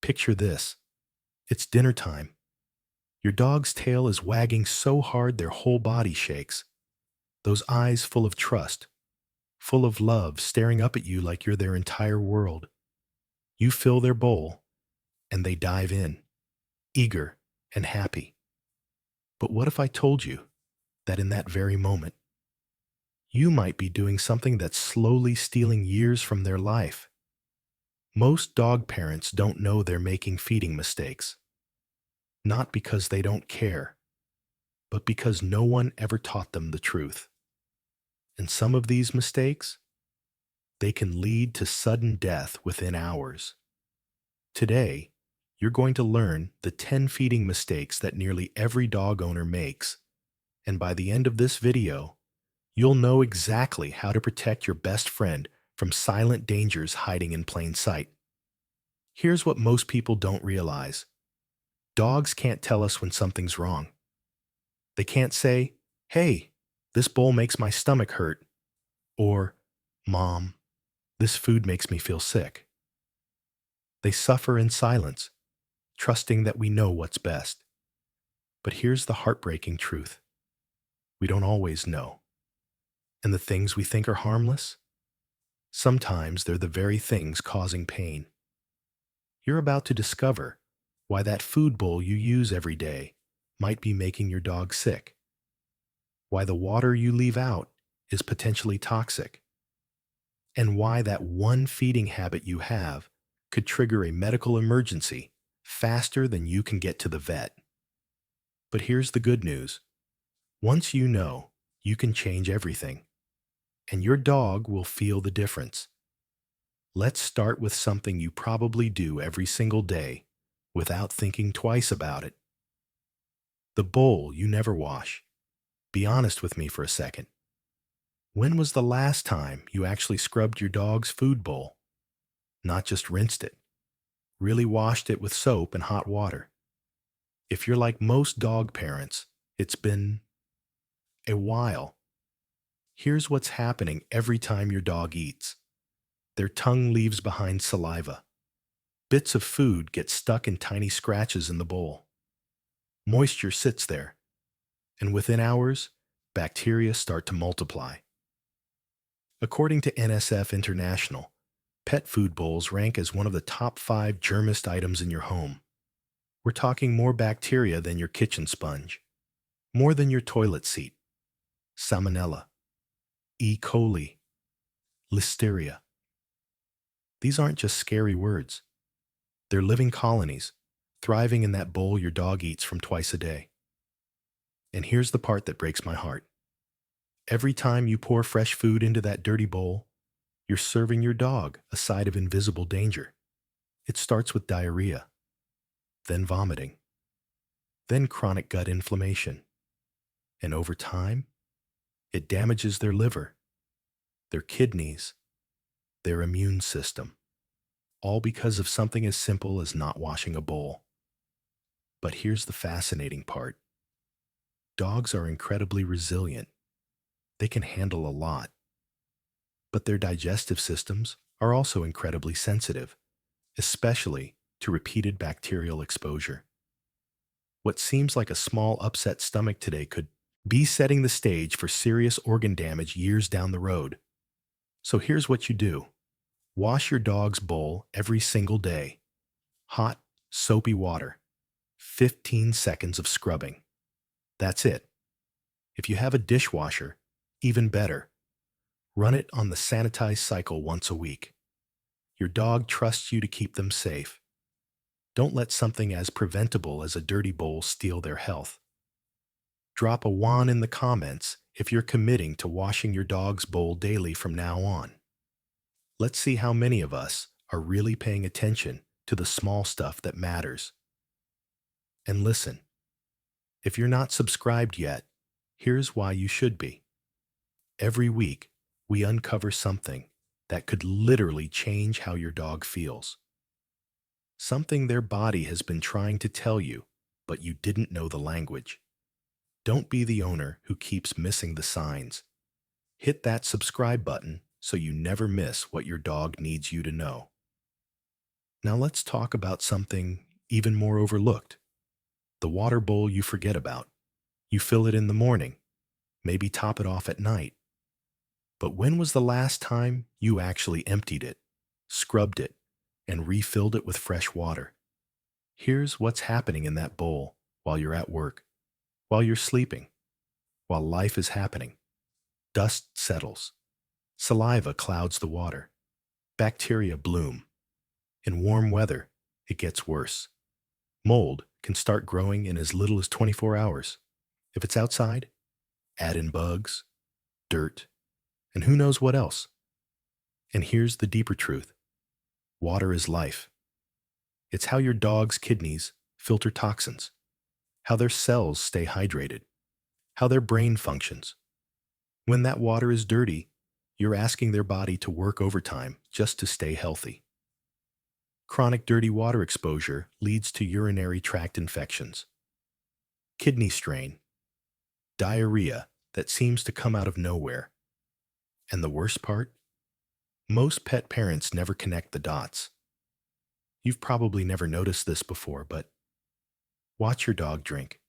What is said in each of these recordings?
Picture this. It's dinner time. Your dog's tail is wagging so hard their whole body shakes. Those eyes full of trust, full of love, staring up at you like you're their entire world. You fill their bowl, and they dive in, eager and happy. But what if I told you that in that very moment, you might be doing something that's slowly stealing years from their life? Most dog parents don't know they're making feeding mistakes, not because they don't care, but because no one ever taught them the truth. And some of these mistakes, they can lead to sudden death within hours. Today, you're going to learn the 10 feeding mistakes that nearly every dog owner makes. And by the end of this video, you'll know exactly how to protect your best friend from silent dangers hiding in plain sight. Here's what most people don't realize. Dogs can't tell us when something's wrong. They can't say, "Hey, this bowl makes my stomach hurt," or, "Mom, this food makes me feel sick." They suffer in silence, trusting that we know what's best. But here's the heartbreaking truth. We don't always know. And the things we think are harmless, sometimes they're the very things causing pain. You're about to discover why that food bowl you use every day might be making your dog sick, why the water you leave out is potentially toxic, and why that one feeding habit you have could trigger a medical emergency faster than you can get to the vet. But here's the good news. Once you know, you can change everything, and your dog will feel the difference. Let's start with something you probably do every single day without thinking twice about it. The bowl you never wash. Be honest with me for a second. When was the last time you actually scrubbed your dog's food bowl? Not just rinsed it. Really washed it with soap and hot water. If you're like most dog parents, it's been a while. Here's what's happening every time your dog eats. Their tongue leaves behind saliva. Bits of food get stuck in tiny scratches in the bowl. Moisture sits there, and within hours, bacteria start to multiply. According to NSF International, pet food bowls rank as one of the top 5 germest items in your home. We're talking more bacteria than your kitchen sponge, more than your toilet seat. Salmonella, E. coli, Listeria. These aren't just scary words. They're living colonies, thriving in that bowl your dog eats from twice a day. And here's the part that breaks my heart. Every time you pour fresh food into that dirty bowl, you're serving your dog a side of invisible danger. It starts with diarrhea, then vomiting, then chronic gut inflammation. And over time, it damages their liver, their kidneys, their immune system, all because of something as simple as not washing a bowl. But here's the fascinating part. Dogs are incredibly resilient. They can handle a lot. But their digestive systems are also incredibly sensitive, especially to repeated bacterial exposure. What seems like a small upset stomach today could be setting the stage for serious organ damage years down the road. So here's what you do. Wash your dog's bowl every single day. Hot, soapy water. 15 seconds of scrubbing. That's it. If you have a dishwasher, even better. Run it on the sanitized cycle once a week. Your dog trusts you to keep them safe. Don't let something as preventable as a dirty bowl steal their health. Drop a 1 in the comments if you're committing to washing your dog's bowl daily from now on. Let's see how many of us are really paying attention to the small stuff that matters. And listen, if you're not subscribed yet, here's why you should be. Every week, we uncover something that could literally change how your dog feels. Something their body has been trying to tell you, but you didn't know the language. Don't be the owner who keeps missing the signs. Hit that subscribe button so you never miss what your dog needs you to know. Now let's talk about something even more overlooked, the water bowl you forget about. You fill it in the morning, maybe top it off at night. But when was the last time you actually emptied it, scrubbed it, and refilled it with fresh water? Here's what's happening in that bowl while you're at work, while you're sleeping, while life is happening. Dust settles, saliva clouds the water, bacteria bloom. In warm weather, it gets worse. Mold can start growing in as little as 24 hours. If it's outside, add in bugs, dirt, and who knows what else. And here's the deeper truth. Water is life. It's how your dog's kidneys filter toxins, how their cells stay hydrated, how their brain functions. When that water is dirty, you're asking their body to work overtime just to stay healthy. Chronic dirty water exposure leads to urinary tract infections, kidney strain, diarrhea that seems to come out of nowhere. And the worst part? Most pet parents never connect the dots. You've probably never noticed this before, but watch your dog drink.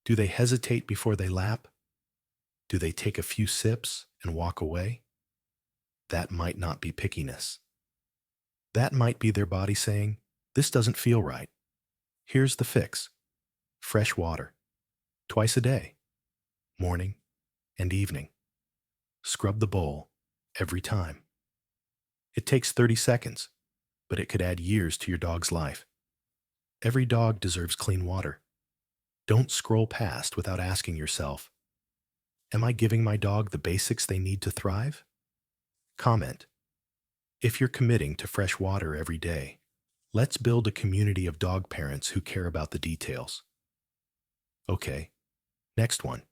Do they hesitate before they lap? Do they take a few sips and walk away? That might not be pickiness. That might be their body saying, "This doesn't feel right." Here's the fix. Fresh water. Twice a day. Morning and evening. Scrub the bowl every time. It takes 30 seconds, but it could add years to your dog's life. Every dog deserves clean water. Don't scroll past without asking yourself, am I giving my dog the basics they need to thrive? Comment. If you're committing to fresh water every day, let's build a community of dog parents who care about the details. Okay, next one.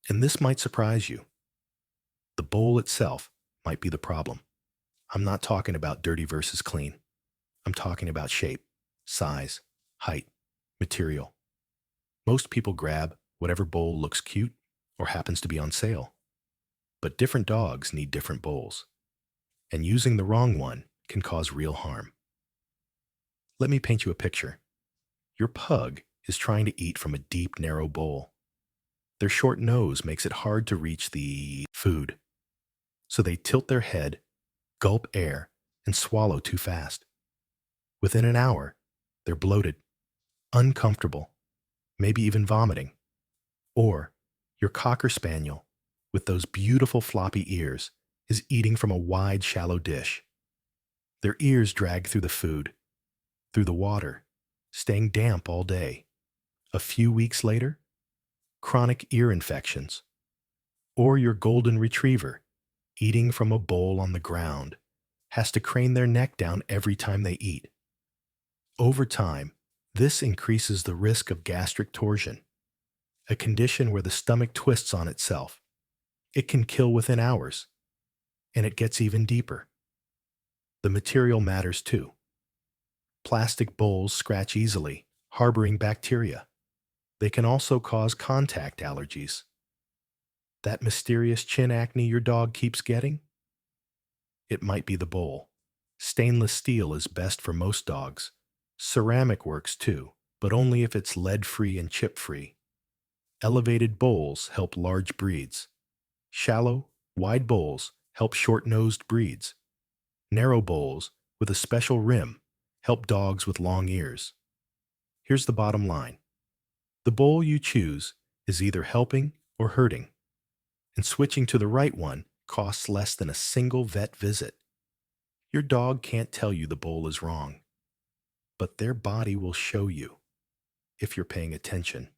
And this might surprise you. The bowl itself might be the problem. I'm not talking about dirty versus clean. I'm talking about shape, size, height, material. Most people grab whatever bowl looks cute or happens to be on sale. But different dogs need different bowls. And using the wrong one can cause real harm. Let me paint you a picture. Your pug is trying to eat from a deep, narrow bowl. Their short nose makes it hard to reach the food. So they tilt their head, gulp air, and swallow too fast. Within an hour, they're bloated, uncomfortable, maybe even vomiting. Or your Cocker Spaniel, with those beautiful floppy ears, is eating from a wide, shallow dish. Their ears drag through the food, through the water, staying damp all day. A few weeks later, chronic ear infections. Or your golden retriever, eating from a bowl on the ground, has to crane their neck down every time they eat. Over time, this increases the risk of gastric torsion, a condition where the stomach twists on itself. It can kill within hours, and it gets even deeper. The material matters too. Plastic bowls scratch easily, harboring bacteria. They can also cause contact allergies. That mysterious chin acne your dog keeps getting? It might be the bowl. Stainless steel is best for most dogs. Ceramic works too, but only if it's lead-free and chip-free. Elevated bowls help large breeds. Shallow, wide bowls help short-nosed breeds. Narrow bowls with a special rim help dogs with long ears. Here's the bottom line. The bowl you choose is either helping or hurting, and switching to the right one costs less than a single vet visit. Your dog can't tell you the bowl is wrong, but their body will show you if you're paying attention.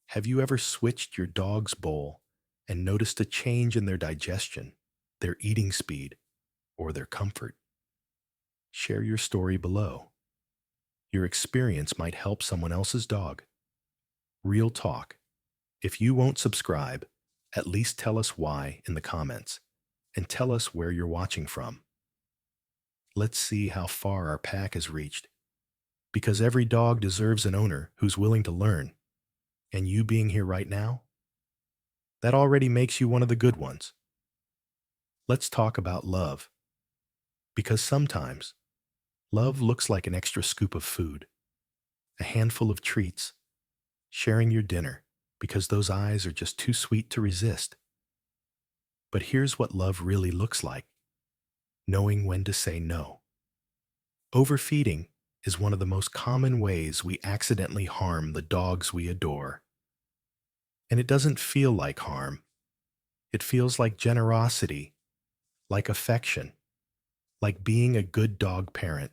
Have you ever switched your dog's bowl and noticed a change in their digestion, their eating speed, or their comfort? Share your story below. Your experience might help someone else's dog. Real talk. If you won't subscribe, at least tell us why in the comments, and tell us where you're watching from. Let's see how far our pack has reached. Because every dog deserves an owner who's willing to learn. And you being here right now, that already makes you one of the good ones. Let's talk about love. Because sometimes Love looks like an extra scoop of food, a handful of treats, sharing your dinner because those eyes are just too sweet to resist. But here's what love really looks like: knowing when to say no. Overfeeding is one of the most common ways we accidentally harm the dogs we adore. And it doesn't feel like harm. It feels like generosity, like affection, like being a good dog parent.